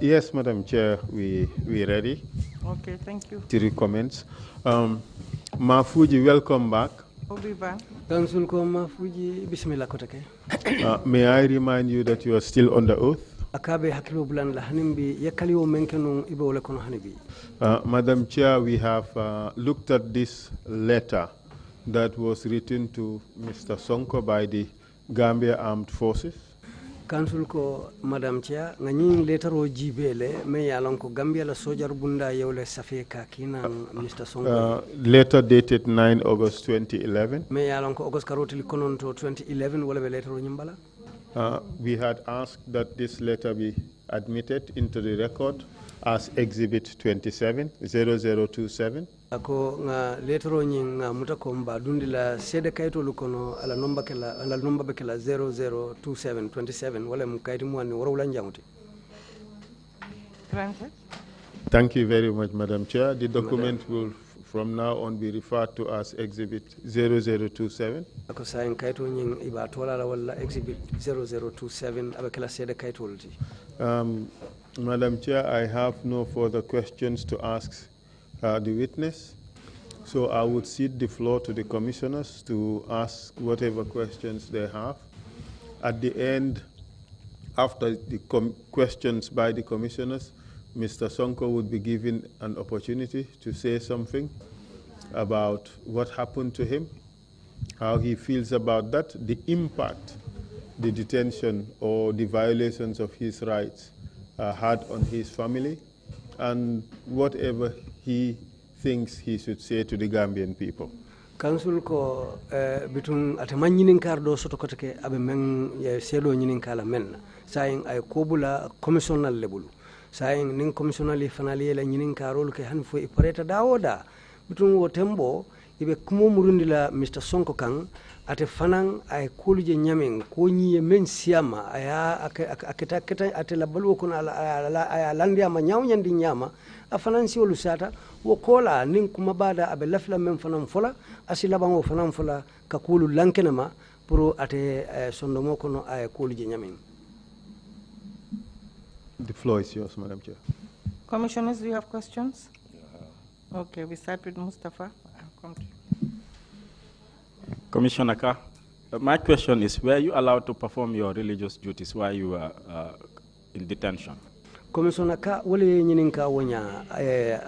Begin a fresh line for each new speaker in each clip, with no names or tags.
Yes, Madam Chair, we ready.
Okay, thank you.
3 comments. Mafuji, welcome back. May I remind you that you are still under oath? Madam Chair, we have looked at this letter that was written to Mr. Sonko by the Gambia Armed Forces.
Council ko Madam Chair ngani letter o jibele me yalon ko Gambia la sojar bunda yewle safe ka kina Mr. Sonko
letter dated 9 August 2011
me yalon ko August karotili kononto 2011 wala be letter o nyimbala
we had asked that this letter be admitted into the record as exhibit 27 0027
ako nga letter o nyin nga mutakomba dundi la sede kayto lukono ala nomba bekela 002727 wala mkaiti mwani wala njamuti.
Thank you very much, Madam Chair. The document will from now on be referred to as exhibit 0027
ako sayin kayto nyin iba tola la wala exhibit 0027 abekela sede kayto lti.
Madam Chair, I have no further questions to ask the witness. So I would cede the floor to the commissioners to ask whatever questions they have. At the end, after the questions by the commissioners, Mr. Sonko would be given an opportunity to say something about what happened to him, how he feels about that, the impact the detention or the violations of his rights had on his family, and whatever he thinks he should say to the Gambian people.
Council ko bitun atama nyinin kardo soto kotake abe men selo nyinin kala men saying ay kobula commissional level saying nin commissional fanali la nyinin karol ke han fo ipareta dawoda bitun wo tembo ibe kumo murundila Mr. Sonko kan ate fanan ay kulje nyamen ko nyiye men siama aya aketa ate la balu ko ala landia ma nyawnyandi nyama afanan si olusata wo kola nin kuma bada abe lafla men fanan fola asila bango fanan fola ka kulu lankenama pour ate sondomo kono ay kulje nyamen.
The floor is yours, Madam Chair.
Commissioners, do you have questions? Yeah. Okay, we start with Mustafa. I'll come to you.
Commissioner Ka, my question is, were you allowed to perform your religious duties while you were in detention?
Commissioner Ka, wale nyininka wonya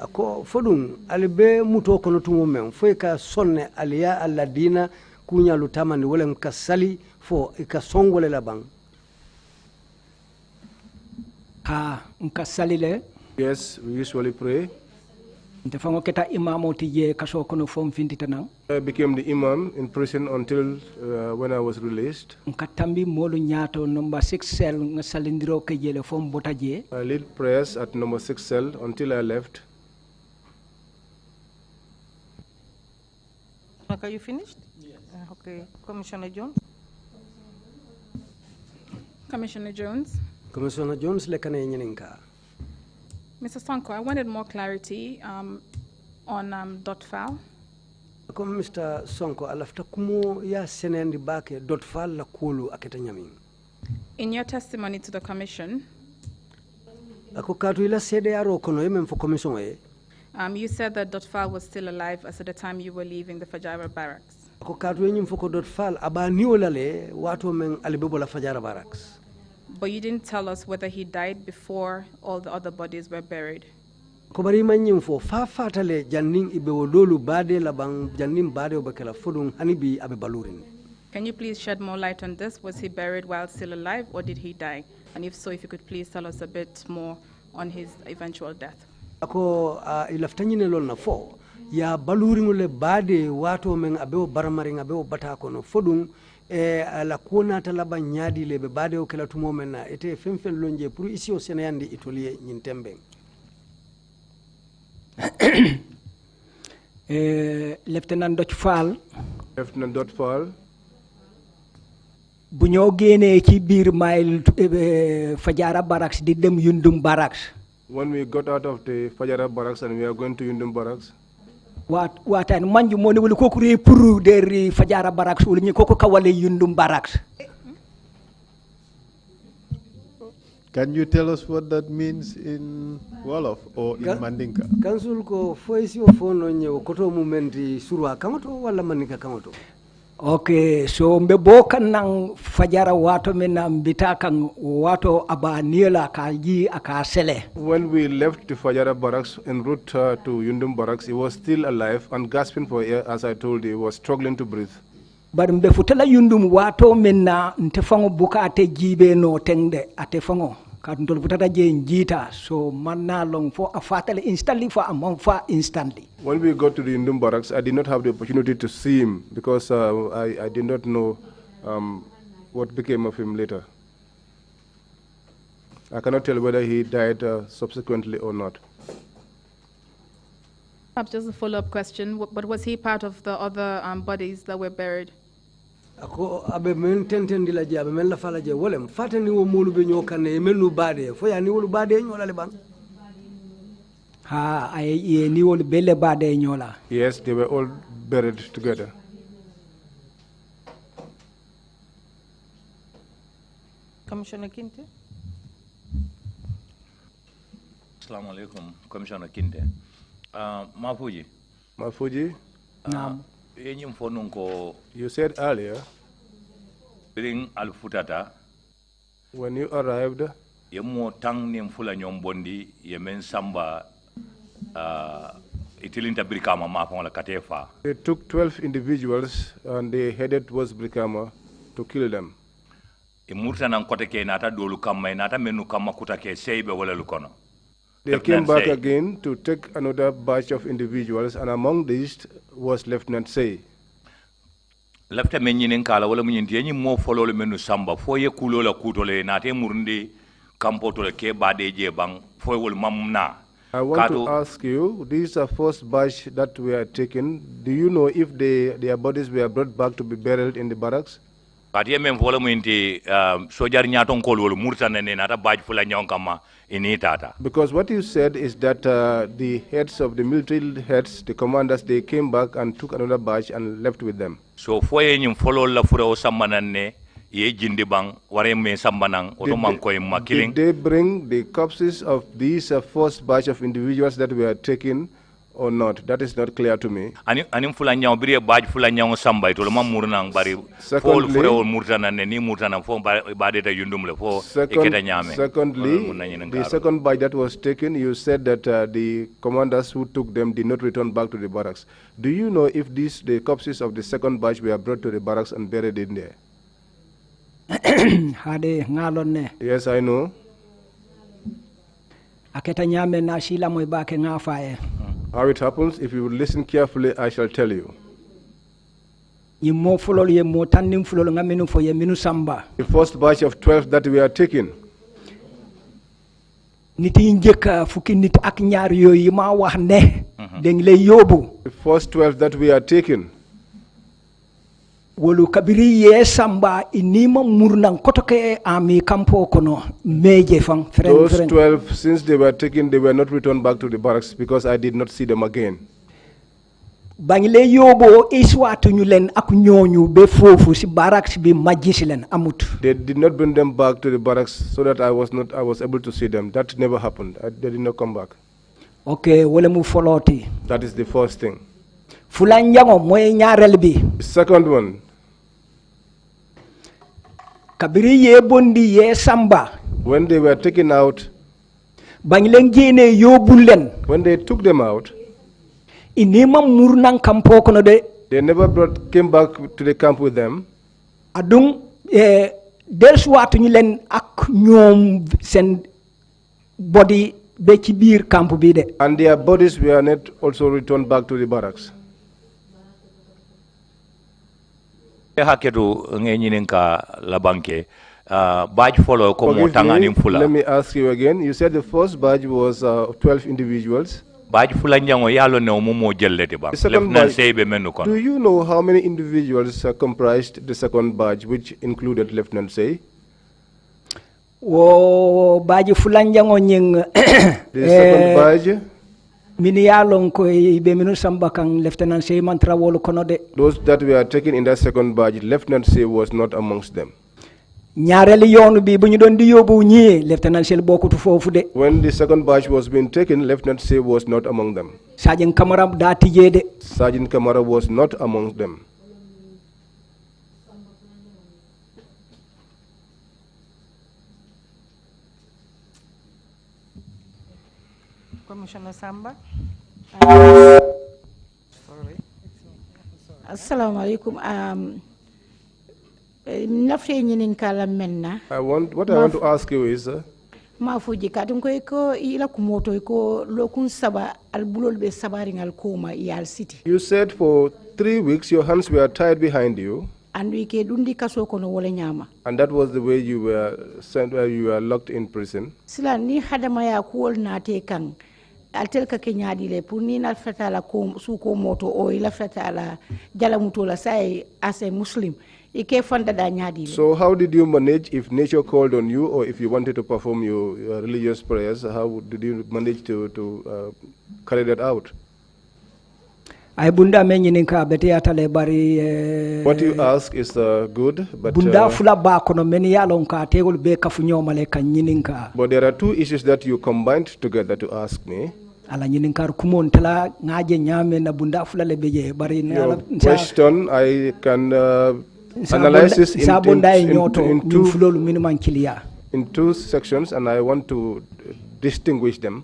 ako fodum alibe muto kono tumo men fo ka sonne aliya alladina kunya lutama ni wale mkasali fo ka songole la bang.
Mkasali le?
Yes, we usually pray.
I became
the imam in prison until when I was released. I led prayers at number 6 cell until I left.
Okay, you finished? Yes. Okay, Commissioner Jones.
Commissioner Jones.
Commissioner Jones lekane nyininka.
Mr. Sonko, I wanted more clarity on dot file.
Comme Mr. Sonko alafta kumo ya senendi bake dot file la kulu aketa nyami.
In your testimony to the commission,
Ako katu ila sede yaro kono yeme mfo commission e.
You said that dot file was still alive as at the time you were leaving the Fajara barracks.
Ako katu yenye mfo ko dot file aba niolale watu men alibebo la Fajara barracks.
But you didn't tell us whether he died before all the other bodies were buried.
Kobari manyim fo fa fatale janning ibe wodolu bade la bang jannim bade obakela fodun hanibi abe balurin.
Can you please shed more light on this? Was he buried while still alive or did he die? And if so, if you could please tell us a bit more on his eventual death.
Ako ilaftanyine lol na fo ya baluringule bade watu men abeo baramaring abeo batako no fodun la kuona talaba nyadi lebe bade o kala tumo mena ete femfen lonje pour ici au Sénégal itolie nyintembe.
Lieutenant Dutch Fall.
Lieutenant Dot Fall.
Bu ñoo génnee ci biir mail Fajara barracks di dem Yundum barracks.
When we got out of the Fajara barracks and we are going to Yundum barracks.
Waatan manju mo ne wala koku re pour der Fajara barracks wala ñi koku kawale Yundum barracks.
Can you tell us what that means in Wolof or in Mandinka?
Kansul ko foisi o fono nyewo koto mumenti surwa kamoto wala manika kamoto.
Okay, so mbebo kanang Fajara wato mena mbita kan wato aba niela kaji akasele.
When we left the Fajara barracks en route to Yundum barracks, he was still alive and gasping for air. As I told you, he was struggling to breathe.
But mbe futala Yundum wato mena ntefango buka ate jibe no tengde ate fango. Katundol futata je njita so manna long for a fatal instantly for a month for instantly.
When we got to the Yundum barracks, I did not have the opportunity to see him because I did not know what became of him later. I cannot tell whether he died subsequently or not.
Just a follow-up question, but was he part of the other bodies that were buried?
Ako abe men tentendi la jabe men la fala je wolem fatani wo molu be nyokane melu bade fo ya ni wolu bade nyola le bang.
Ha ay ni wol bele bade nyola.
Yes, they were all buried together.
Commissioner Kinte.
Assalamu alaikum, Commissioner Kinte. Mafuji.
Mafuji?
Naam.
You said earlier,
when
you arrived,
they
took 12 individuals and they headed towards Brikama to kill them. They came back again to take another batch of individuals, and among these was Lieutenant Say.
Lieutenant kala wala munyi mo follow le menu samba foye kulo la kutole na te murundi kampo to le ke bade je bang foye wol mamna.
I want to ask you, these are first batch that were taken. Do you know if their bodies were brought back to be buried in the barracks?
Kati men fola munti sojar nyaton kol wol murtana ne nata batch fula nyonkama initata.
Because what you said is that the heads of the military heads, the commanders, they came back and took another batch and left with them.
So foye nyim follow la fura o sambanane ye jindi bang ware me sambanang otoman koy makiling.
Did they bring the corpses of these first batch of individuals that were taken or not? That is not clear to me.
Anim fula nyaw bire batch fula nyaw sambay to ma murnang bari fo fura o murtana ne ni murtana fo badeta yundum le fo eketa nyame.
Secondly, the second batch that was taken, you said that the commanders who took them did not return back to the barracks. Do you know if the corpses of the second batch were brought to the barracks and buried in there? Yes, I know.
Aketa nyame na shila moy bake ngafaye.
How it happens, if you would listen carefully, I shall tell you.
The
first batch of 12 that we are taking,
the
first 12 that we are taking,
wolu kabiri ye samba inima murnang kotoke ami kampo kono meje fang
those 12, since they were taken, they were not returned back to the barracks because I did not see them again.
Bangile yobo iswatu nyulen ak ñooñu be fofu si barracks bi majisi len amut.
They did not bring them back to the barracks so that I was able to see them. That never happened. They did not come back.
Okay, wole mu foloti.
That is the first thing.
Fulanjango moy ñaarel bi.
The second one,
kabiri ye bondi ye samba,
when they were taken out,
when
they took them out,
inima murnang kampo kono de,
they never came back to the camp with them.
Adung des watu ñu len ak ñoom sen body be ci biir camp bi de.
And their bodies were not also returned back to the barracks.
Haketu ngenyinenka la banke badge follow komo tangani mfula.
Let me ask you again. You said the first badge was 12 individuals.
Badge fula njango yalo ne omumo jellete ba. Lieutenant Seibe menu kon.
Do you know how many individuals comprised the second badge, which included Lieutenant Sei?
Wo badge fula njango nying
the second badge.
Lieutenant Sei mantra wolu kono de.
Those that were taken in that second badge, Lieutenant Sei was not amongst them.
ñaareli yoonu bi bu ñu doon di yóbbu ñii Lieutenant Sei bokkutu foofu de.
When the second batch was being taken, Lieutenant Sei was not among them.
Sergeant Kamara daa tijjee de.
Sergeant Kamara was not among them.
Commissioner Samba. Sorry.
Assalamu alaikum.
What I want to ask you is
mafuji kadum ko ila kumoto ko lokun saba albulol be sabaringal koma yal city.
You said for 3 weeks your hands were tied behind you.
And we ke dundi kaso kono wala nyama.
And that was the way you were sent, you were locked in prison.
Sila ni hadama ya kuol na te kan altel ka kenyadi le pour ni na fatala ko su ko moto o ila fatala jala muto la say as a Muslim.
So how did you manage if nature called on you, or if you wanted to perform your religious prayers? How did you manage to carry that out? What you ask is good, but there are two issues that you combined together to ask me. Your question, I can analyze this in two sections, and I want to distinguish them.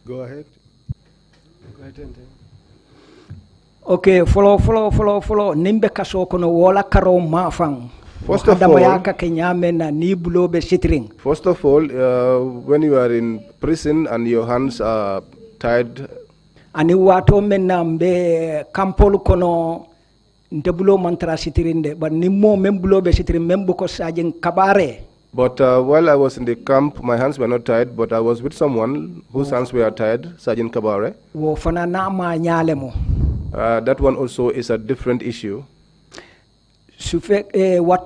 Go ahead.
Okay, follow. Nimbe kaso kono wala karo mafang.
First of all, when you are in prison and your hands are tied,
ani wato menambe kampol kono ntebulo mantra sitirinde but nimmo membulo be sitirin membu ko sajin kabare.
But while I was in the camp, my hands were not tied, but I was with someone whose hands were tied, Sergeant Kabare. That one also is a different issue.
What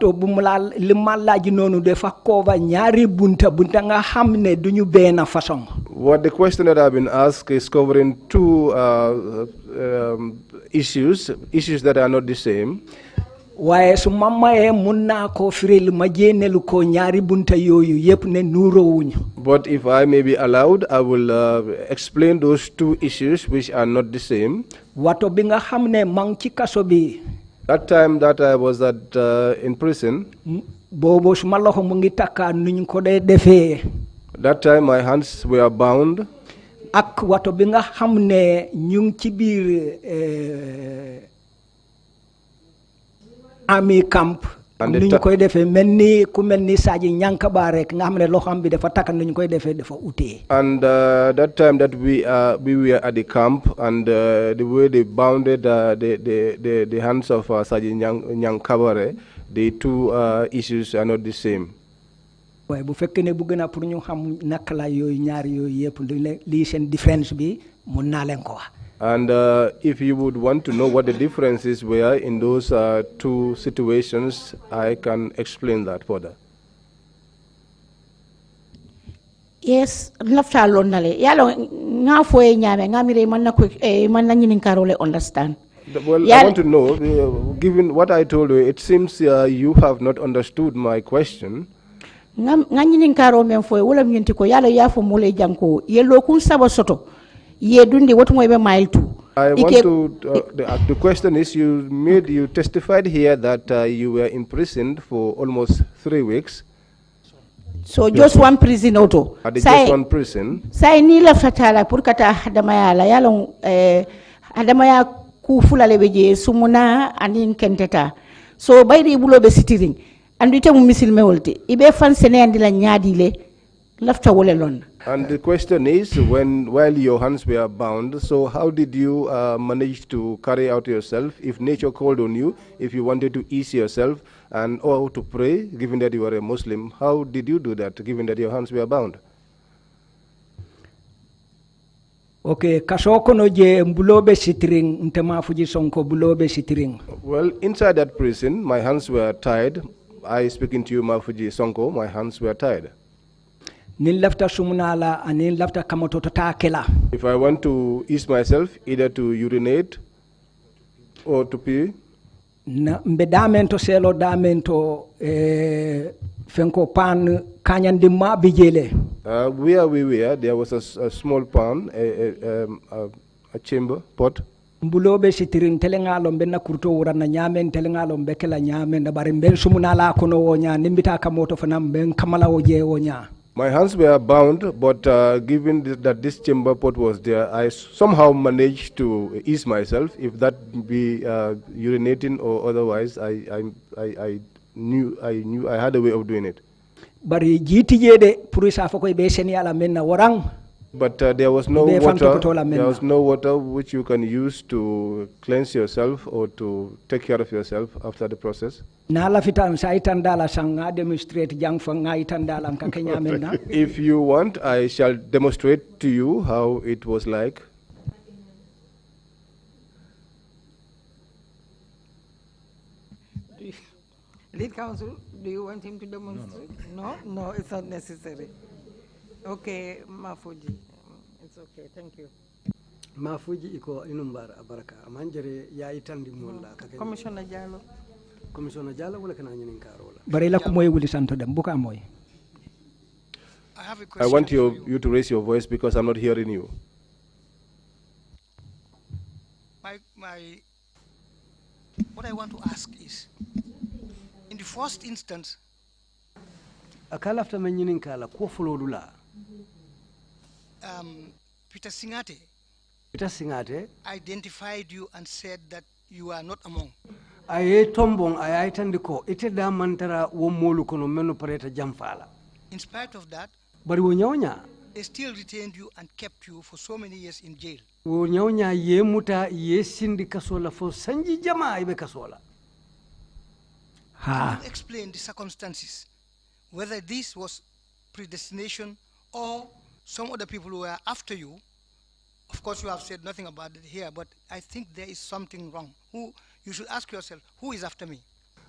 the
question that I've been asked is covering two issues that are not the same.
But
if I may be allowed, I will explain those two issues which are not the same. That time that I was in prison, that time my hands were bound.
Army camp And ni ñu koy defee melni ku melni Saji Ñankaba rek nga xamne lo xam bi dafa takkan ni ñu koy defee dafa uté.
And that time that we were at the camp, and the way they bounded the hands of Saji Ñankaba, the two issues are not the same.
Way bu fekkee ne bëgg na pour ñu xam nak la yoy ñaar yoy yépp li seen différence bi mun na leen ko wax.
And if you would want to know what the differences were in those two situations, I can explain that further.
Yes, lafta londale. Yalo nga foye nyame nga mire man na nyinin karole understand.
Well, I want to know, given what I told you, it seems you have not understood my question.
Nga nyinin karo men foye wala nyinti ko yalo yafo mole janko yelo kun sabo soto. I want
to, the question is, you testified here that you were imprisoned for almost 3 weeks.
So just one prison auto.
Just one prison.
Say ni la fatala pour kata hadamaya la yalong hadamaya ku fulale beje sumuna anin kenteta. So bayri bulo be sitiring. Andu ite mu misil me wolte. Ibe fan sene andila nyaadi le lafta wole lon.
And the question is, while your hands were bound, so how did you manage to carry out yourself? If nature called on you, if you wanted to ease yourself or to pray, given that you are a Muslim, how did you do that, given that your hands were bound?
Okay, kasoko no je mbulobe sitring ntema fuji sonko bulobe sitring.
Well, inside that prison, my hands were tied. I speaking to you, Mafuji Sonko, my hands were tied.
If
I want to ease myself, either to urinate or to pee, where we were, there was a small pan, a chamber pot.
Mbulobe sitirin telengalo benna kurto urana nyamen telengalo bekela nyamen da bari ben sumunala kono wonya nimbita kamoto fanam ben kamala oje wonya.
My hands were bound, but given that this chamber pot was there, I somehow managed to ease myself. If that be urinating or otherwise, I knew I had a way of doing it.
Bari jiti de purisa fako be seni ala menna warang.
But there was no water. There was no water which you can use to cleanse yourself or to take care of yourself after the process. If you want, I shall demonstrate to you how it was like.
Lead counsel, do you want him to demonstrate? No, no, it's not necessary. Okay, Mafuji. It's okay, thank you.
Mafuji iko inumbara abaraka. Amanjere ya itandi mulla.
Commissioner Jallo.
Commissioner Jallo wala kana nyinin karola.
Barela kumoy wuli santo dem buka moy.
I have a question. I want you to raise your voice because I'm not hearing you.
What I want to ask is, in the first instance,
akala after nyinin kala ko folodula.
Peter Singate identified you and said that you are not among.
Aye tombong aye tandiko ite da mantara wo molu kono menu pareta jamfala.
In spite of that,
bari wo nyawnya
they still retained you and kept you for so many years in jail.
Wo nyawnya ye muta ye sindi kasola fo sanji jama ibe kasola.
Can you explain the circumstances, whether this was predestination or some other people who were after you? Of course, you have said nothing about it here, but I think there is something wrong. You should ask yourself, who is after me?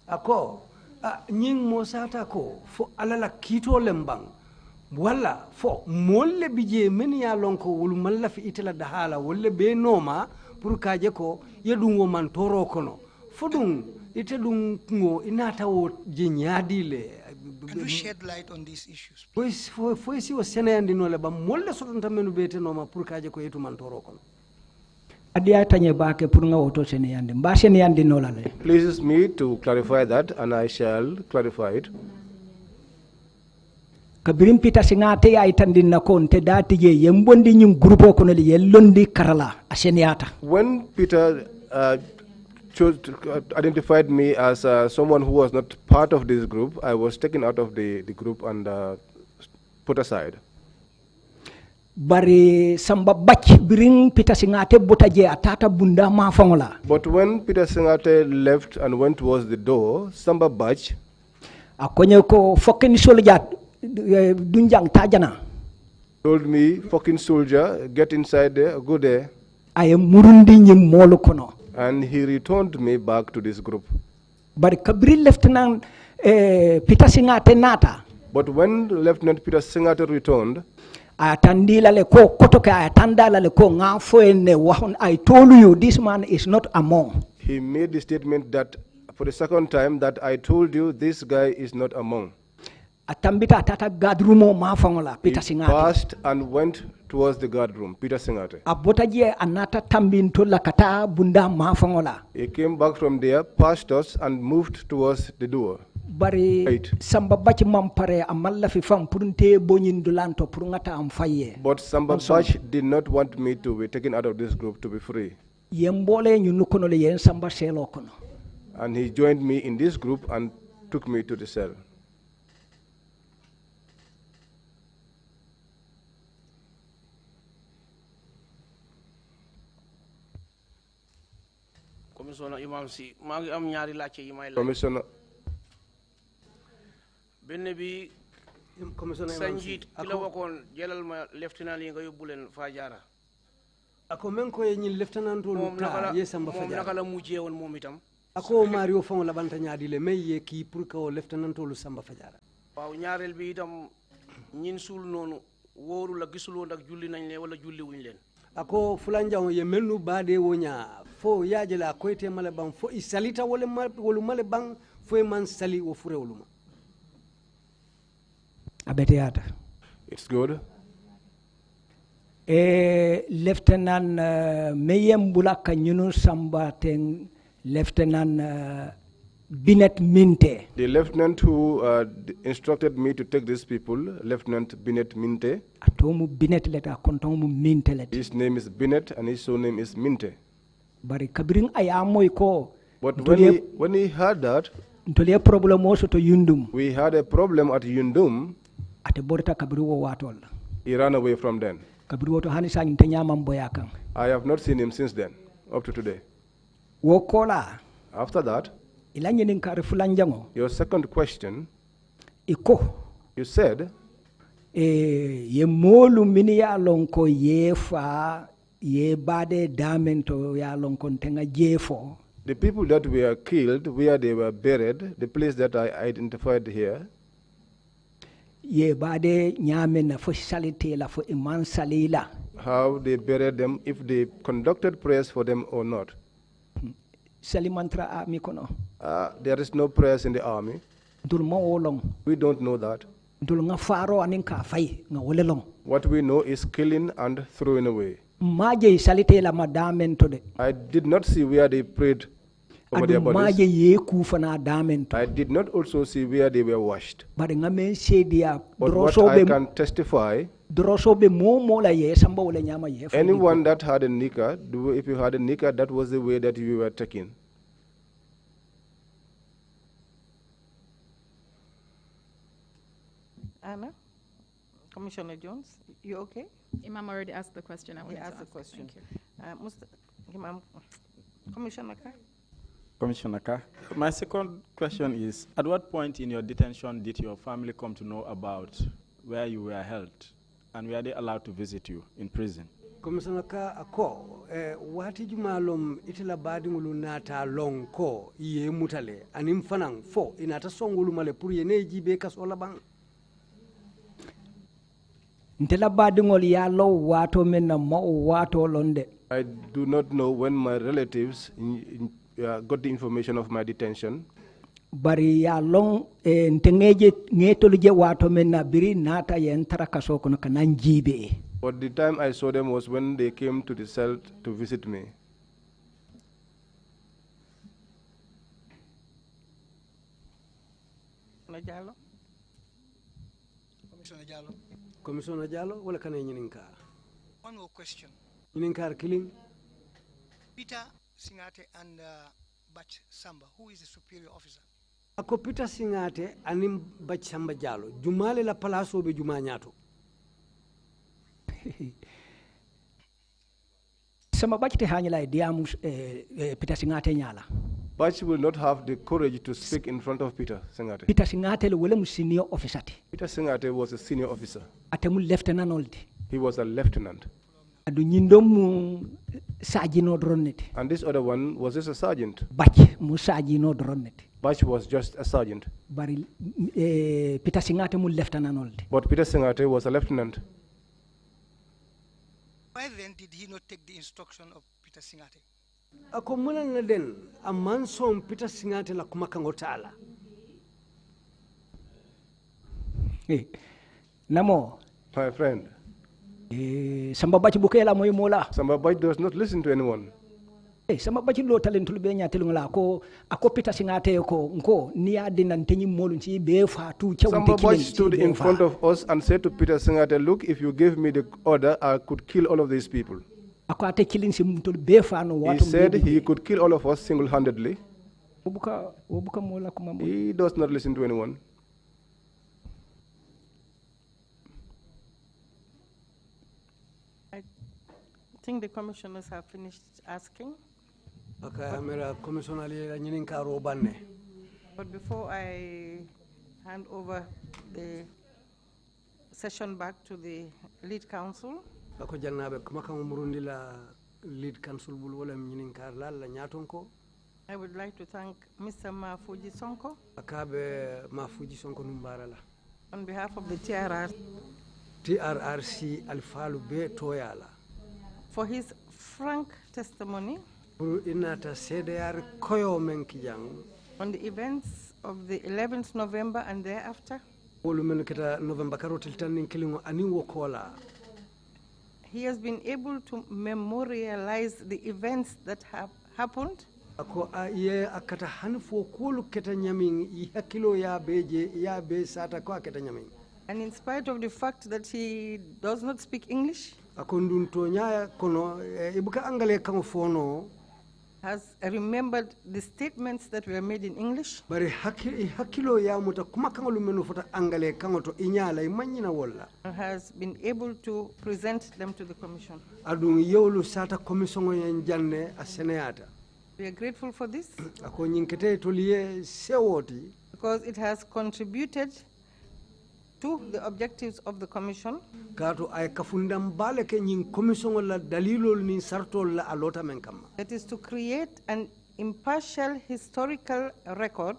Ako, nying mosata ko fo alala kito lembang. Wala fo molle bije meni ya lonko wulu malla fi itela dahala wolle be noma pour kaje ko yedungo man toro kono. Fodung ite dung ngo inata wo jenyadile.
Can you shed light on these issues?
Please, please,
me to clarify that, and I shall clarify it.
Kabirim Peter Singate ay tandin na konte dati ye yembondi nyum grupo kono li yelondi karala aseniata.
When Peter identified me as someone who was not part of this group, I was taken out of the group and put aside.
Bari samba bach biring Peter Singate botaje atata bunda mafangola.
But when Peter Singate left and went towards the door, Samba Bach
akonye ko fucking soldier dunjang tajana
told me, fucking soldier, get inside there, go there.
I am murundi nyim molo kono.
And he returned me back to this group.
But kabri Lieutenant Peter Singate nata.
But when Lieutenant Peter Singate returned,
I told you this man is not among.
He made the statement that for the second time that I told you this guy is not among. He passed and went towards the guard room, Peter Singate. He came back from there, passed us and moved towards the door.
Bari Samba Bach mampare amalla fi fam purunte bonin dulanto purungata am faye.
But Samba Bach did not want me to be taken out of this group to be free.
Yembole nyunukono le yen Samba selo kono.
And he joined me in this group and took me to the cell.
Commissioner Imam Si, magi am ñaari lacce yi may
Commissioner
benn bi sanjit ki la waxoon jëlal ma lieutenant yi nga yóbbu leen Fajara
ako men ko ye ñin lieutenant lu ta ye Samba Fajara
naka la mujjee woon moom itam
ako Mario fon la banta ñaadi le may ye ki pour que lieutenant lu Samba Fajara
waaw ñaareel bi itam ñin suul noonu wóoru la gisuloo ndax julli nañ leen wala julli wuñ leen
ako fulanjaw ye melnu baade wonya fo yaaje la koyte male bang fo isalita wala male bang fo man sali wo furewluma
abetiata
it's good.
Lieutenant Meyem Bulaka Nyunu Samba ten Lieutenant Binet Minte.
The lieutenant who instructed me to take these people, Lieutenant Binet Minte.
Atomu Binet leta kontomu Minte leta.
His name is Binet and his surname is Minte.
Bari kabiring ayamoy ko.
But when he heard that, we had a problem at Yundum. He ran away from then. I have not seen him since then, up to today. After that, your second question, you said,
ye molu mini ya lonko ye fa ye bade damento ya lonko ntenga jefo.
The people that were killed, where they were buried, the place that I identified here,
ye bade nyame na fo salite la fo iman salila.
How they buried them, if they conducted prayers for them or not.
Salimantra army kono.
There is no prayers in the army. We don't know that. What we know is killing and throwing away. I did not see where they prayed over their bodies. I did not also see where they were washed. But what I can testify, anyone that had a nikah, if you had a nikah, that was the way that you were taken.
Anna? Commissioner Jones, you okay?
Imam already asked the question I wanted to ask.
The question. Commissioner Ka?
Commissioner Ka, my second question is, at what point in your detention did your family come to know about where you were held, and were they allowed to visit you in prison?
Commissioner Ka ako wati jumalom itila badi ngulu nata long ko iye mutale anim fanang fo inata songulu male pour yene jibe kasola bang.
I do not know when my relatives got the information of my detention. But the time I saw them was when they came to the cell to visit me.
Commissioner Jallo.
Commissioner Jallo, wala kana ñininkar?
One more question.
Ñininkar killing?
Peter Singate and Batch Samba, who is the superior officer?
Ako Peter Singate anim Batch Samba Jalo. Jumale la palaso be juma nyato.
Sama Batch te hanyala diamu Peter Singate nyala.
Batch will not have the courage to speak in front of Peter Singate.
Peter Singate le wole mu senior officer.
Peter Singate was a senior officer.
Atemu lieutenant oldi.
He was a lieutenant.
Adu nyindomu sajino droneti.
And this other one was just a sergeant.
Batch mu sajino droneti.
Batch was just a sergeant.
Bari Peter Singate mu lieutenant oldi.
But Peter Singate was a lieutenant.
Why then did he not take the instruction of Peter Singate?
Ako muna na den a man som Peter Singate la kumakango tala.
Namo.
My friend.
Samba Batch bukela moy mola.
Samba Batch does not listen to anyone.
Samba Batch lo talentul be nya telungala ko ako Peter Singate ko nko ni adina ntenyi molu nti be fa tu chawte
Samba Batch stood in front of us and said to Peter Singate, look, if you give me the order, I could kill all of these people. He said he could kill all of us single-handedly. He does not listen to anyone.
I think the commissioners have finished asking. But before I hand over the session back to the lead counsel, I would like to thank Mr. Mafuji Sonko on behalf of the
TRRC Alfalu Be Toyala
for his frank testimony
on
the events of the 11th November and thereafter. He has been able to memorialize the events that have happened. And in spite of the fact that he does not speak English, has remembered the statements that were made in English, and has been able to present them to the Commission. We are grateful for this because it has contributed to the objectives of the Commission that is to create an impartial historical record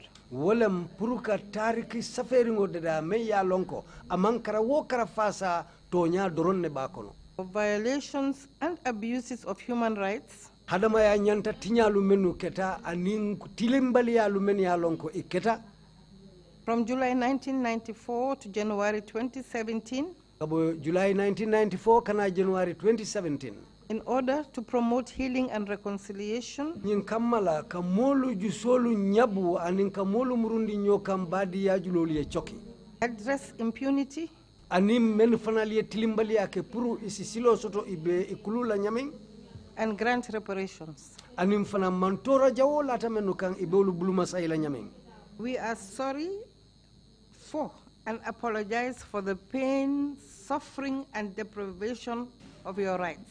of violations and abuses of human rights from July 1994 to January 2017,
July 1994 kana January 2017,
in order to promote healing and reconciliation, address impunity, and grant reparations. We are sorry for and apologize for the pain, suffering, and deprivation of your rights.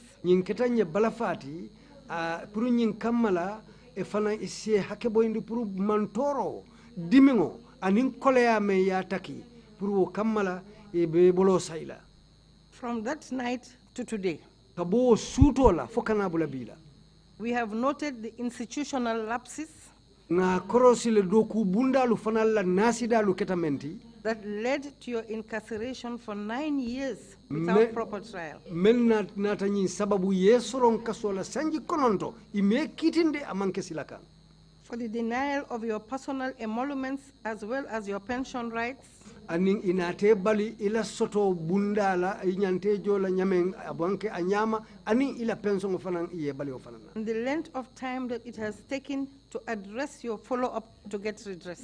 From that night to today, we have noted the institutional lapses that led to your incarceration for 9 years without proper trial. For the denial of your personal emoluments as well as your pension rights, and the length of time that it has taken to address your follow-up to get redress.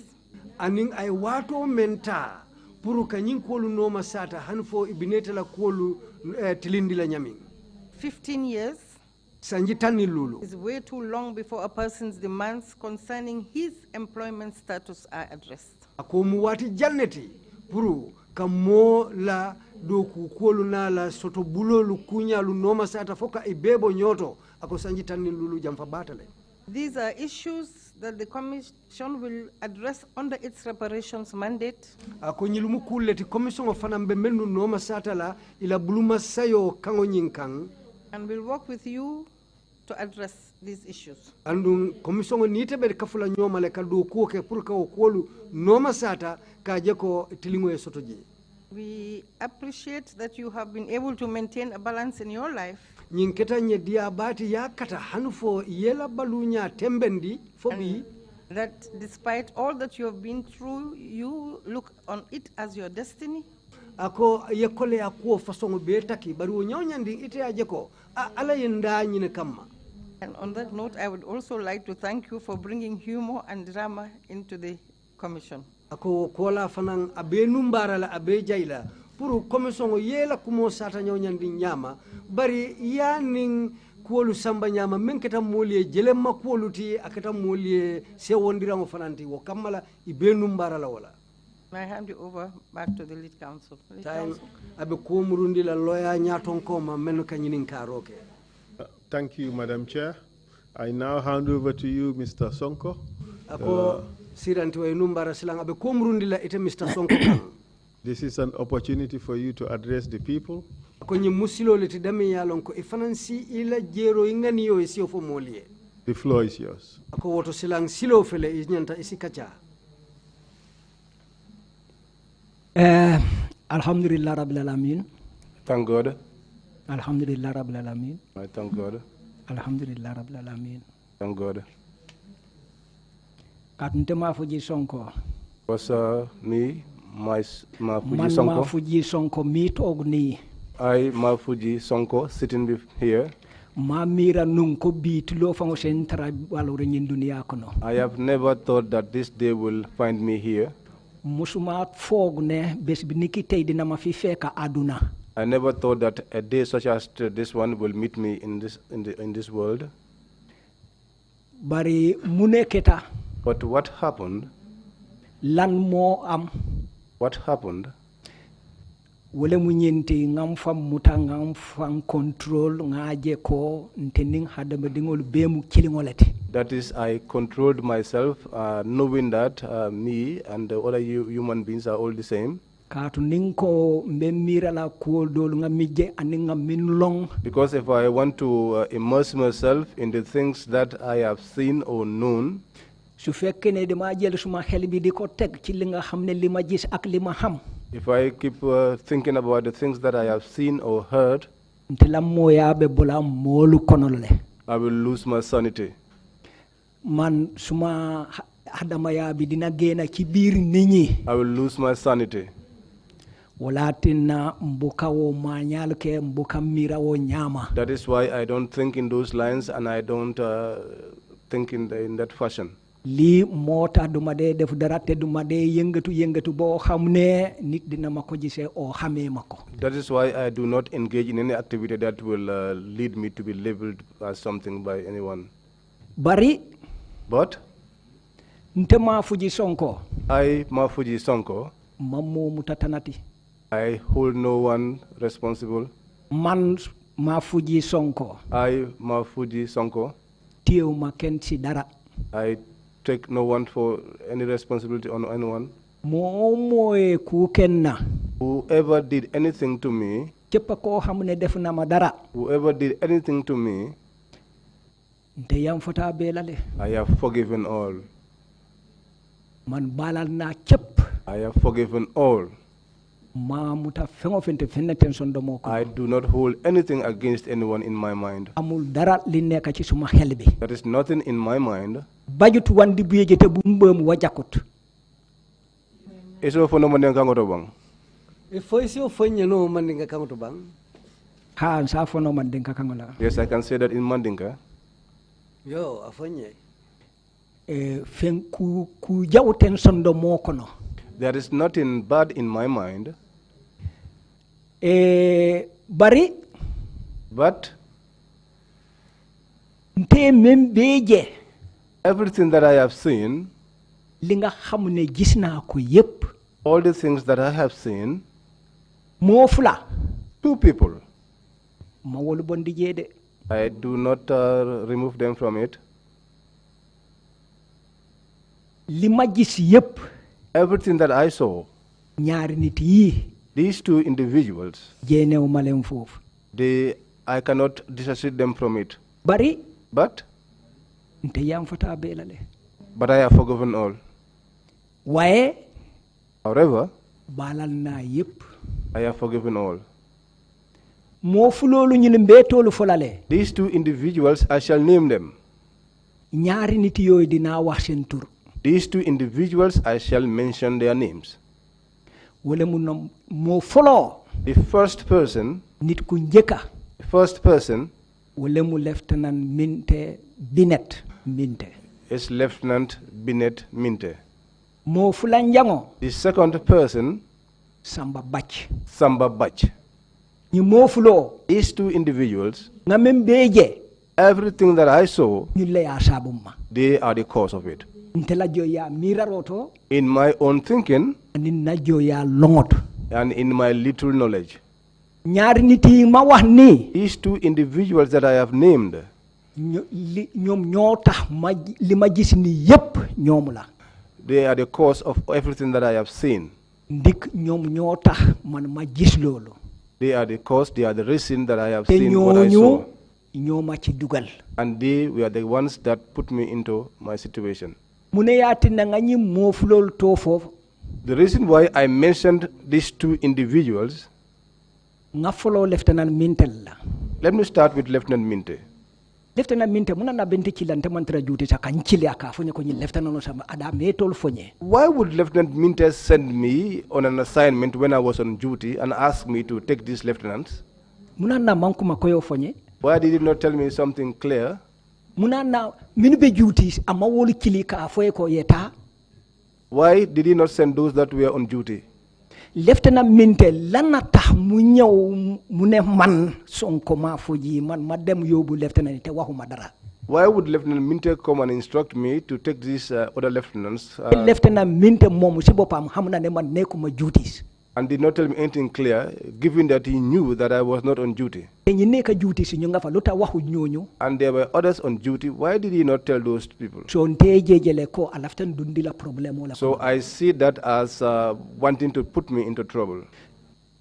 15 years It's way too long before a person's demands concerning his employment status are addressed.
Akomu wati janneti puru kamo la do ku kolu na la soto bulolu kunyalu noma sata foka ibebo nyoto ako sanji tanni lulu jamfa batale.
These are issues that the Commission will address under its reparations mandate.
Ako nyilumu kuleti Commission of Fanambe menu noma sata la ila buluma sayo kango nyinkang.
And we'll work with you to address these issues.
Andung Commission nite be kafula nyoma le kaldo kuoke purka okolu noma sata kajeko tilingo e sotoji.
We appreciate that you have been able to maintain a balance in your life.
Nyinketa nye diabati ya kata hanufo yela balunya tembendi fobi.
That despite all that you have been through, you look on it as your destiny.
Ako yekole akuo fasongo betaki baru nyonyandi ite ajeko ala yenda nyine kama.
And on that note, I would also like to thank you for bringing humor and drama into the Commission.
Ako kola fanang abe numbara la abe jaila puru Commission yela kumo sata nyonyandi nyama bari yaning kuolu samba nyama menketa molie jelema kuolu ti akata molie se wondira mo fananti wo kamala ibe numbara la wala.
May I hand you over back to the lead counsel.
Abe ko murundi la lawyer nyaton ko ma menu kanyinin karoke.
Thank you, Madam Chair. I now hand over to you, Mr. Sonko.
Ako siranti wa numbara silang abe ko murundi la ite Mr. Sonko.
This is an opportunity for you to address the people.
Konyi musilo leti dami yalon ko ifanansi ila jero ingani yo isi ofo molie.
The floor is yours.
Ako woto silang silo fele inyanta isi kacha.
Alhamdulillah Rabbil Alamin.
Thank God.
Alhamdulillah Rabbil Alamin.
I thank God.
Alhamdulillah Rabbil Alamin.
Thank God.
Katunte mafuji Sonko.
Was me, Mafuji
Man
Sonko.
mafuji Sonko meet ogni.
I, Mafuji Sonko, sitting here.
Mamira nunko bitlo fango sentra walore dunia kono.
I have never thought that this day will find me here.
Musuma fogne bes biniki tay dina ma fi feka aduna.
I never thought that a day such as this one will meet me in this world.
Bari muneketa.
But what happened?
Lan mo am.
What happened?
Wole munyenti ngam fam muta ngam fam control ngaje ko ntening hadama dingol bemu kilingolete.
That is, I controlled myself, knowing that me and the other human beings are all the same.
Because
if I want to immerse myself in the things that I have seen or known, if I keep thinking about the things that I have seen or heard, I will lose my sanity.
Man suma hadamaya bidina gena kibir ninyi.
I will lose my sanity.
Walatina mbuka wo manyal ke mbuka mira wo nyama.
That is why I don't think in those lines and I don't think in that fashion.
Li mota dumade def darate dumade yengatu bo xamne nit dina mako gise o xame mako.
That is why I do not engage in any activity that will lead me to be labeled as something by anyone.
Bari.
But
nte Mafuji Sonko.
I, Mafuji Sonko.
Mamu mutatanati.
I hold no one responsible.
Man Mafuji Sonko.
I, Mafuji Sonko.
Tieu makensi dara.
I take no one for any responsibility on anyone.
Momoe kukenna.
Whoever did anything to me.
Chepako hamne defuna madara.
Whoever did anything to me. I have forgiven all. I have forgiven all. I do not hold anything against anyone in my mind. There is nothing in my mind. Yes, I can say that in Mandinka.
Yo, afanye.
There is nothing bad in my mind.
Bari.
But
nte membeje
everything that I have seen,
li nga xam ne gis naa ko yépp
all the things that I have seen,
moo fula
2 people.
ma wolu bondi jeede
I do not remove them from it.
li ma gis yépp
Everything that I saw,
ñaari nit yi
these 2 individuals,
jeenew ma leen foofu
I cannot dissociate them from it.
bari
But
nte yam fata beelale
I have forgiven all.
waaye
However,
baalal naa yépp
I have forgiven all.
moo fuloolu ñu ne mbeetoolu folale
These 2 individuals, I shall name them.
ñaari nit yooyu dinaa wax seen tur
These 2 individuals, I shall mention their names.
wala mu nom moo foloo
The first person,
nit ku njëkka wala mu lieutenant Minte Binet Minte
is Lieutenant Binet Minte.
moo fula njango
The second person,
Samba
Bach.
ñu moo fuloo
These 2 individuals,
nga membeje
everything that I saw,
ñu le yaa saabumma
they are the cause of it.
nte la joya miraroto
In my own thinking
ani na joya longoto
and in my little knowledge,
ñaari nit yi ma wax ni
these 2 individuals that I have named,
ñoom ñoo tax ma li ma gis ni yépp ñoom la
they are the cause of everything that I have seen.
ndik ñoom ñoo tax man ma gis loolu
They are the cause, they are the reason that I have
te
seen what I saw.
ñoo ma ci dugal
And they were the ones that put me into my situation.
mu ne yaati na nga ñi moo fuloolu too foofu
The reason why I mentioned these 2 individuals,
nga foloo lieutenant Mintel la
let me start with Lieutenant Minte.
lieutenant Minte muna na benti kilante mantara juuti sa kan chili aka fonye ko ñi lieutenant no sama ada metol fonye
Why would Lieutenant Minte send me on an assignment when I was on duty and ask me to take these lieutenants?
muna na manku makoyo fonye
Why did he not tell me something clear?
muna na minu be juuti ama wolu chili ka foye ko yeta
Why did he not send those that were on duty?
lieutenant Minte lana tax mu ñew mu ne man Sonko ma foji man ma dem yobu lieutenant te waxuma dara
Why would Lieutenant Minte come and instruct me to take these other lieutenants
lieutenant Minte momu ci bopam xamna ne man nekuma duties
and did not tell me anything clear, given that he knew that I was not on duty?
te ñi nekk duties ñu nga fa luta waxu ñooñu
And there were others on duty. Why did he not tell those people?
so nte jejele ko alaftan dundi la problème wala
So I see that as wanting to put me into trouble.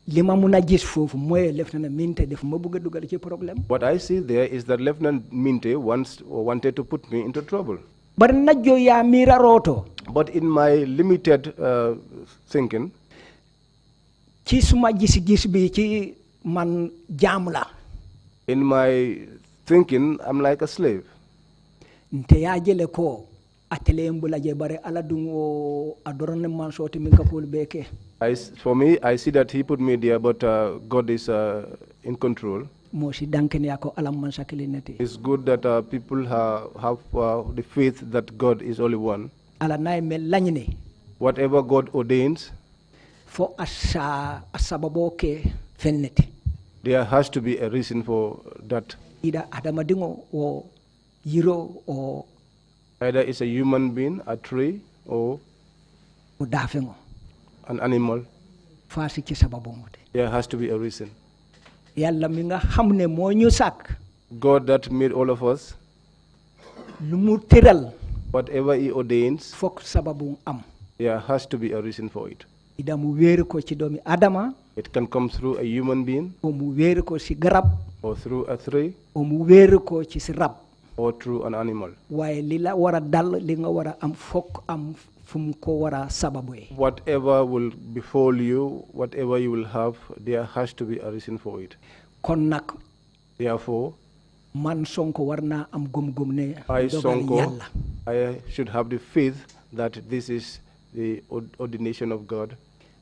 lima muna gis fofu moy lieutenant Minte def ma bëgg dugal ci problème
What I see there is that Lieutenant Minte wanted to put me into trouble.
bar najjo ya miraroto
But in my limited thinking,
ci suma gis bi ci man jaam la
in my thinking, I'm like a slave.
nte ya jele ko atele mbula je bare ala dungo adorne man soti min kapol beke
For me, I see that he put me there, but God is in control.
mo si danken ya ko alam man sakilinati
It's good that people have the faith that God is only one.
ala nay mel lañne
Whatever God ordains,
fo asababo ke fenneti
there has to be a reason for that.
ida adama dingo o yiro o
Either it's a human being, a tree, or
dafengo
an animal.
fasi ci sababu ngote
There has to be a reason.
yalla mi nga xamne mo ñu sak
God that made all of us,
lu mu teral
whatever he ordains,
fok sababu am
there has to be a reason for it.
ida mu wéer ko ci doomi adama
It can come through a human being,
o mu wéer ko ci garab
or through a tree,
o mu wéer ko ci si rab
or through an animal.
waaye li la war a dal li nga war a am fokk am fu mu ko war a sababuye
Whatever will befall you, whatever you will have, there has to be a reason for it.
kon nag
Therefore,
man Sonko war naa am gëm-gëm ne
I,
dogal
Sonko,
yàlla
I should have the faith that this is the ordination of God.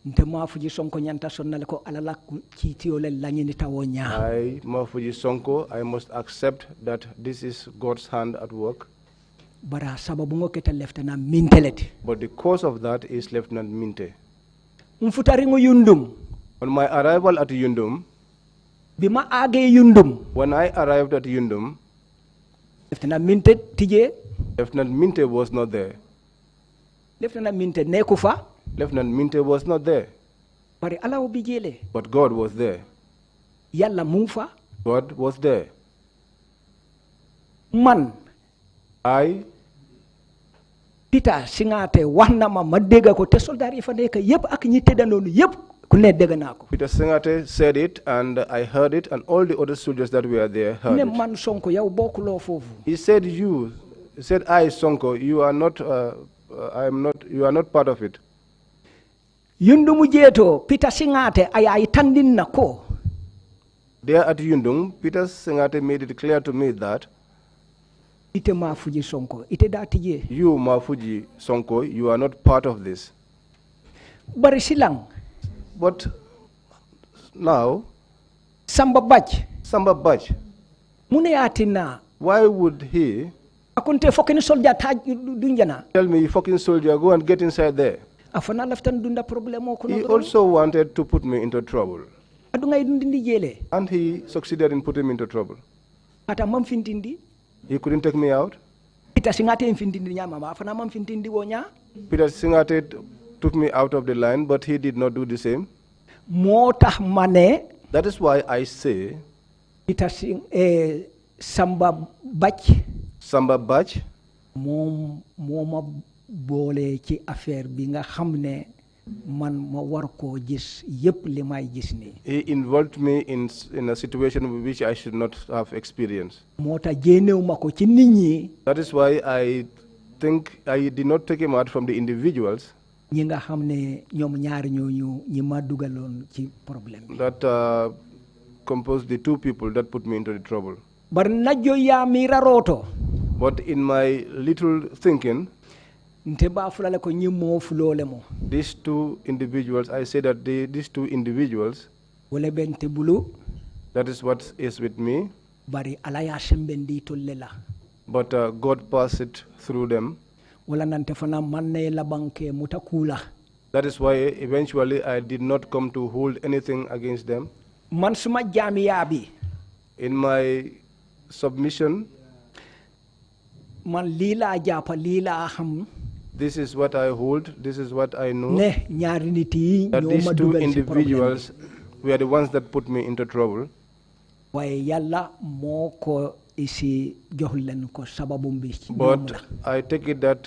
nte maa fuji Sonko ñanta sonnale ko alala kiitiyole lañini tawo ñaa
I, Mafuji Sonko, I must accept that this is God's hand at work.
bara sababu ngo keta lieutenant Minteleti
But the cause of that is Lieutenant Minte.
mfutaringo yundum
On my arrival at Yundum,
bima aage yundum
when I arrived at Yundum,
Lieutenant Minte tije.
Lieutenant Minte was not there.
Lieutenant Minte nekufa.
Lieutenant Minte was not there.
Bari ala obijele.
But God was there.
Yalla mufa.
God was there.
Man. Peter Singate wahnama ma dega ko te soldat yi fa nek yeb ak ñi tedanonu yeb ku ne dega nako.
Peter Singate said it and I heard it and all the other soldiers that were there heard it.
Man Sonko yow bokkulo fofu.
He said I Sonko, you are not you are not part of it.
Yundum jeto Peter Singate ay tandin nako.
There at Yundum, Peter Singate made it clear to me that
ite Mafuji Sonko, ite datije.
You Mafuji Sonko, you are not part of this.
Bari silang.
But now,
Samba Bach.
Mune atina. Why would he?
Akunte fucking soldier taj dunjana.
Tell me, you fucking soldier, go and get inside there.
Afana laftan dunda problemo
He also wanted to put me into trouble.
Adunga dundi jele.
And he succeeded in putting me into trouble.
Ata mam fintindi.
He couldn't take me out.
Peter Singate fintindi nyama ma afana mam fintindi wonya.
Peter Singate took me out of the line, but he did not do the same.
Motah mane.
That is why I say
Peter Samba Bach moma bolé ci affaire bi nga xamné man ma war ko gis yépp li may gis ni.
He involved me in a situation which I should not have experienced.
Mota jénéw mako ci nit ñi.
That is why I think I did not take him out from the individuals.
Ñi nga xamné ñom ñaar ñoñu ñi ma dugalon ci problème.
That composed the two people that put me into the trouble.
Bar najjo ya mi raroto.
But in my little thinking, these two individuals, I say that these two individuals, that is what is with me, but God passed it through them. That is why eventually I did not come to hold anything against them. In my submission, this is what I hold, this is what I know, that these two individuals were the ones that put me into trouble. But I take it that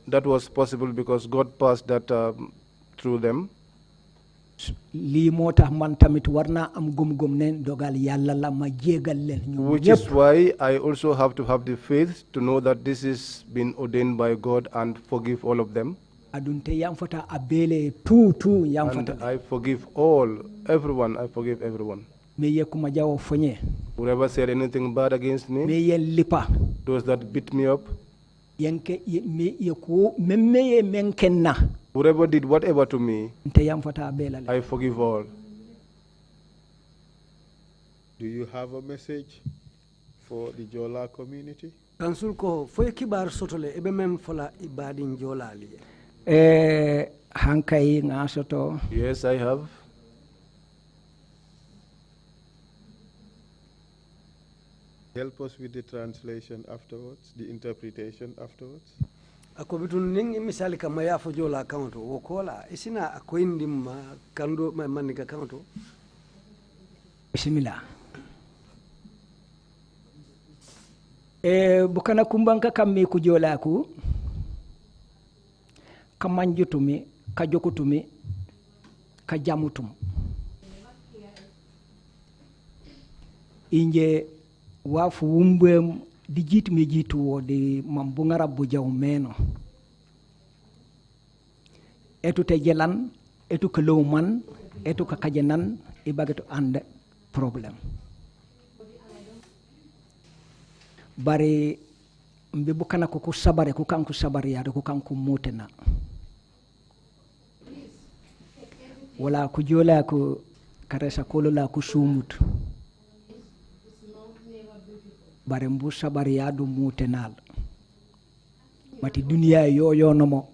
that was possible because God passed that through them. Which is why I also have to have the faith to know that this is been ordained by God and forgive all of them. And I forgive everyone, I forgive everyone. Whoever said anything bad against me, those that beat me up, whoever did whatever to me, I forgive all.
Do you have a message for the Jola community?
Council ko foy kibar sotole ebe mem fola ibadin Jola li.
Hankai nga soto.
Yes, I have.
Help us with the translation afterwards, the interpretation afterwards.
Ako bitun ning misali kama ya fo Jola counto wokola isina ako indi ma kando manika counto.
Bismillah. Bukana kumbanka kamme ku Jola ku kamanjutumi kajokutumi kajamutum inje wafu wumbem di jitu mi jitu wo di mambunga rabbu jaw meno etu te jelan etu ke lowman etu ka kajenan e bageto ande problem bari mbe bukana ko sabare ko kanku sabare ya ko kanku mutena wala ku jola ko karesa kolola ku sumut bare mbu sabar yaadu mutenal mati duniya yo nomo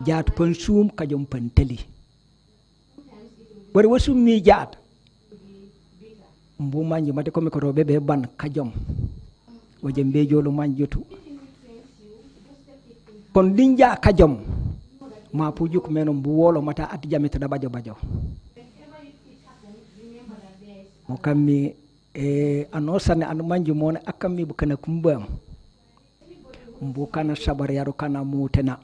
jaat pen sum kajom pen teli bare wasum mi jaat mbu manji mati ko mi ko robe be ban kajom wajembe jolu manjotu kon dinja kajom ma pujuk menom bu wolo mata ati jamita da bajo bajo mo kammi anosane anu manju mone akammi bu kana kumbam mbu kana sabar yaru kana mutena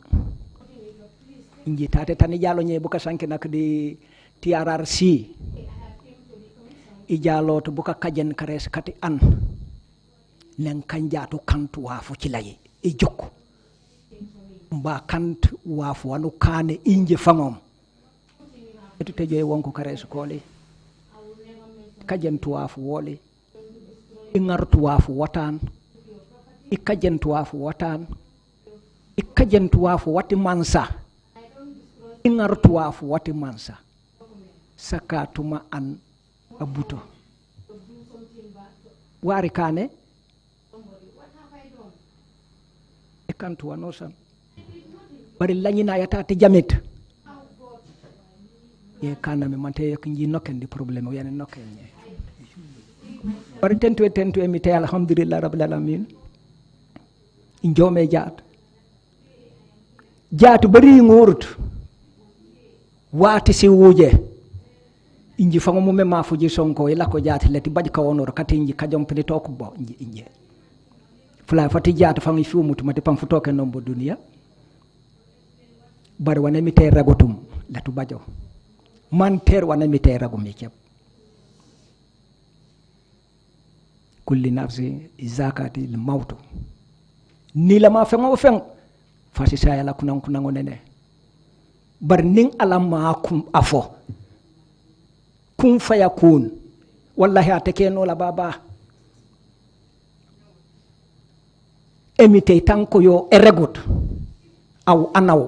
inji tate tani jalo nye buka sanke nak di Trrc ijalo to buka kajen kares kati an len kanjatu kantu wafu cilaye i jokku mba kant wafu wanu kane inje fangom etu tejoy wonko kares koli kajen tu wafu woli ingartu wafu watan ikajen tu wafu watan ikajen tu wafu wati mansa ingartu wafu wati mansa sakatuma an abuto wari kane kantu wanosan bari lañina yata te jamit ye kana me mante yak nji noken di problème o yani noken nye bari tentu e mi te alhamdulillah rabbil alamin njome jaat bari ngurut wati si wuje inji fango mume mafuji sonko ila ko jaati leti baj ka wonor kati inji kajom pene to ko bo inji fula fati jaata fangi fi mutu mate pam futoke nombo dunia bar wana mi tay ragotum latu bajo man ter wana mi tay ragum mi kep kulli nafsi zakati al mautu ni la ma fengo feng fasi sa yala kunango nene bar ning alama kum afo kun fayakun wallahi atake no la baba emite tanko yo eregut aw anaw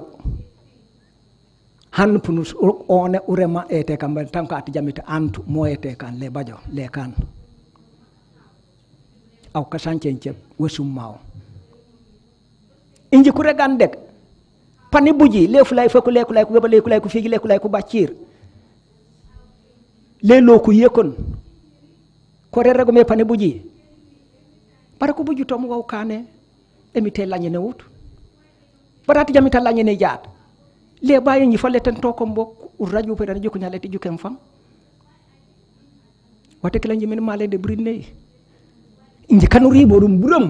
han punus one urema ete kam tanko ati jamita antu mo ete kan le bajo le kan aw kasancenche wesum maw inji kure gandek pani buji le fulay fa ko le kulay ko bele kulay ko figi le kulay ko bacir le loku yekon ko rerego me pani buji para ko buju tom waw kane emite lañene wut barati jamita lañene jaat le baye ñi falle tan to ko mbok radio pe radio ko ñalati jukem fam wate kala ñi men male de brinne inji kanu ribo dum buram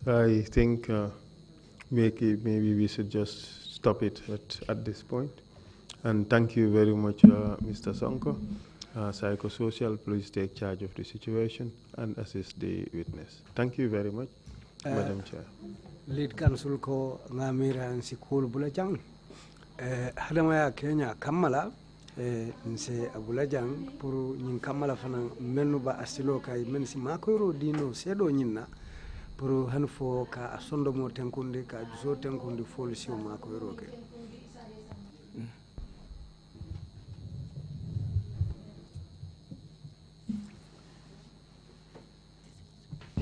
I think maybe we should just stop it at this point. And thank you very much, Mr. Sonko. Psychosocial, please take charge of the situation and assist the witness. Thank you very much, Madam Chair.
Lead Council ko ngamira nsikul bulajang hadamaya Kenya kamala nse abulajang pour nyin kamala fana menu ba asilo kay men si makoyro dino sedo nyinna pour han fo ka asondo mo tenkunde ka so tenkunde folisi o makoyro ke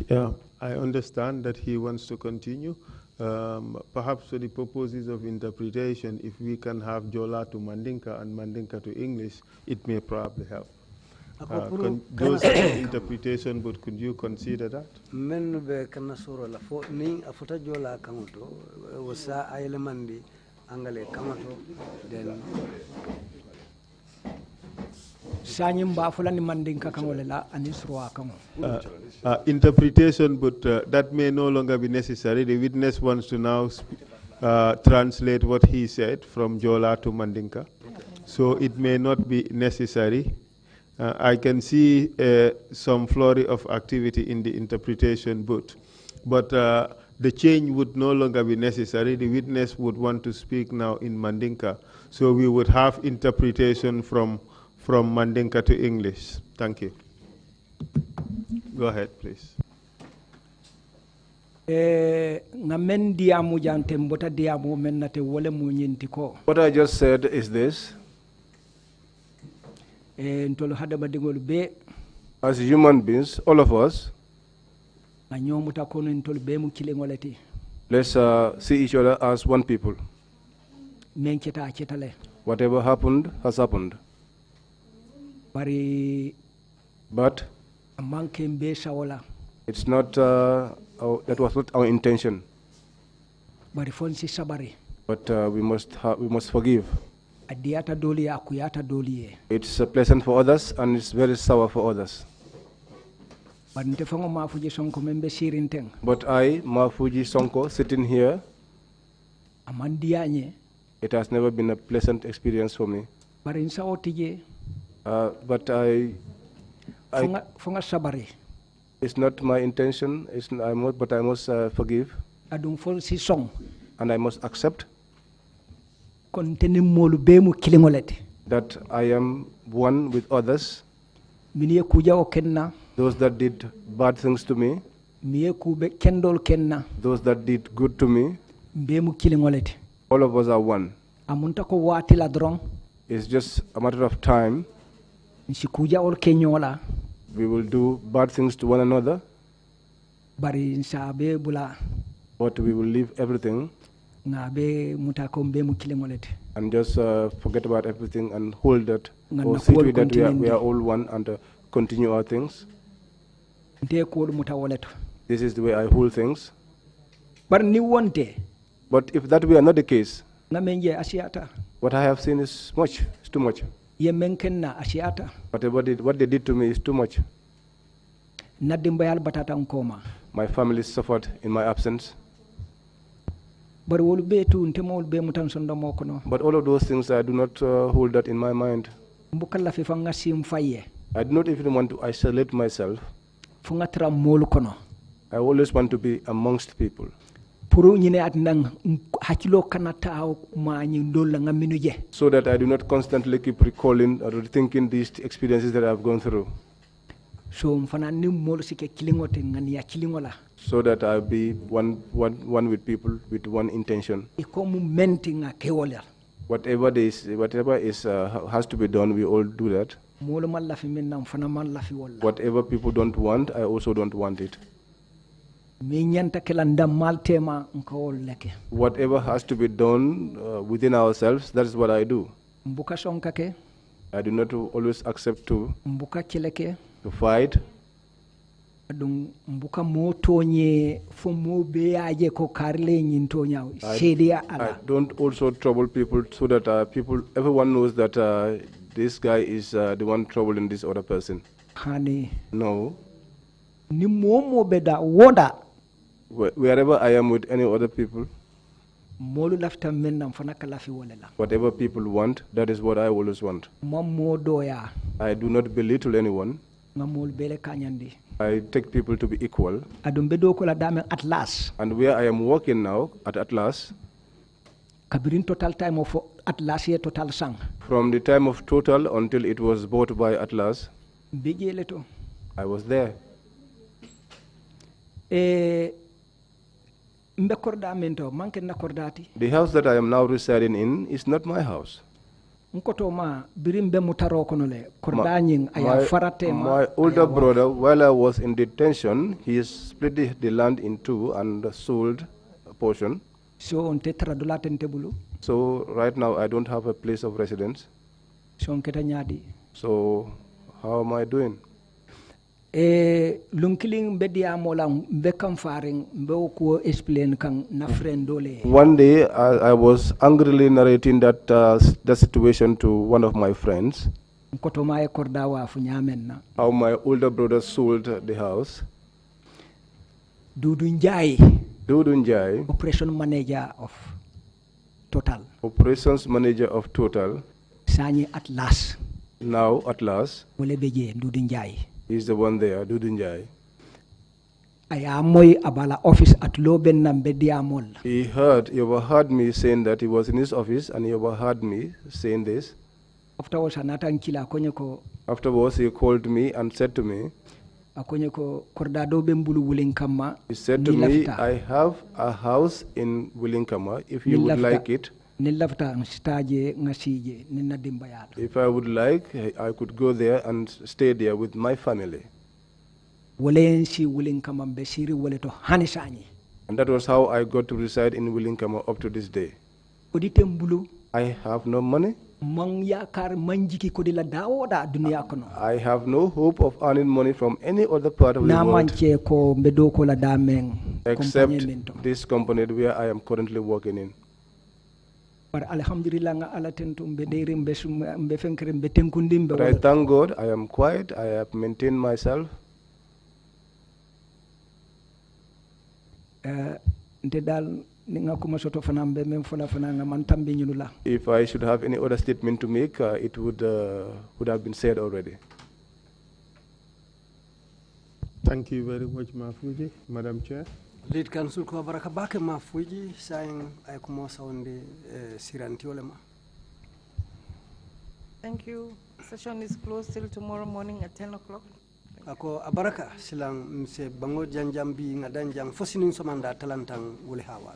Yeah, I understand that he wants to continue. Perhaps for the purposes of interpretation, if we can have Jola to Mandinka and Mandinka to English, it may probably help. Those interpretation, but could you consider that?
Men be kana soro la fo ni afuta Jola kamoto wasa aylemandi angale kamoto then
interpretation, but that may no longer be necessary. The witness wants to now translate what he said from Jola to Mandinka. So it may not be necessary. I can see some flurry of activity in the interpretation booth, but the change would no longer be necessary. The witness would want to speak now in Mandinka. So we would have interpretation from Mandinka to English. Thank you. Go ahead, please.
What I just said is this. As human beings, all of us, let's see each other as one people. Whatever happened has happened. But it's not, that was not our intention. But we must forgive. It's pleasant for others and it's very sour for others. But I, Mafuji Sonko, sitting here, it has never been a pleasant experience for me. But it's not my intention. But I must forgive. And I must accept that I am one with others. Those that did bad things to me, those that did good to me, all of us are one. It's just a matter of time. We will do bad things to one another, but we will leave everything and just forget about everything and hold that, or see to it that we are all one and continue our things. This is the way I hold things. But if that were not the case, what I have seen is too much. What they did to me is too much. My family suffered in my absence. But all of those things, I do not hold that in my mind. I do not even want to isolate myself. I always want to be amongst people. So that I do not constantly keep recalling or rethinking these experiences that I have gone through. So that I'll be one with people with one intention. Whatever has to be done, we all do that. Whatever people don't want, I also don't want it. Whatever has to be done within ourselves, that's what I do. I do not always accept to fight. I don't also trouble people so that everyone knows that this guy is the one troubling this other person. No. Wherever I am with any other people, whatever people want, that is what I always want. I do not belittle anyone. I take people to be equal. And where I am working now, at Atlas, from the time of Total until it was bought by Atlas, I was there. The house that I am now residing in is not my house. My older brother, while I was in detention, he split the land in two and sold a portion. So right now I don't have a place of residence. So how am I doing? One day I was angrily narrating that situation to one of my friends. How my older brother sold the house. Dudu Njai, Operations Manager of Total. Atlas. Now Atlas. He's the one there, Dudu Njai. He overheard me saying that he was in his office, and he overheard me saying this. Afterwards, he called me and said to me, He said to me, I have a house in Willinkama. If you would like it, if I would like, I could go there and stay there with my family. And that was how I got to reside in Willinkama up to this day. I have no money. I have no hope of earning money from any other part of the world except this company where I am currently working in. But I thank God I am quiet, I have maintained myself. If I should have any other statement to make, it would have been said already.
Thank you very much, Mafuji. Madam Chair.
Lead Council ko baraka bake Mafuji saying ay kumo sawande siranti olema.
Thank you. Session is closed till tomorrow morning at 10 o'clock.
Ako abaraka silang mse bango janjambi ngadanjang fosinin somanda talantang wole hawa.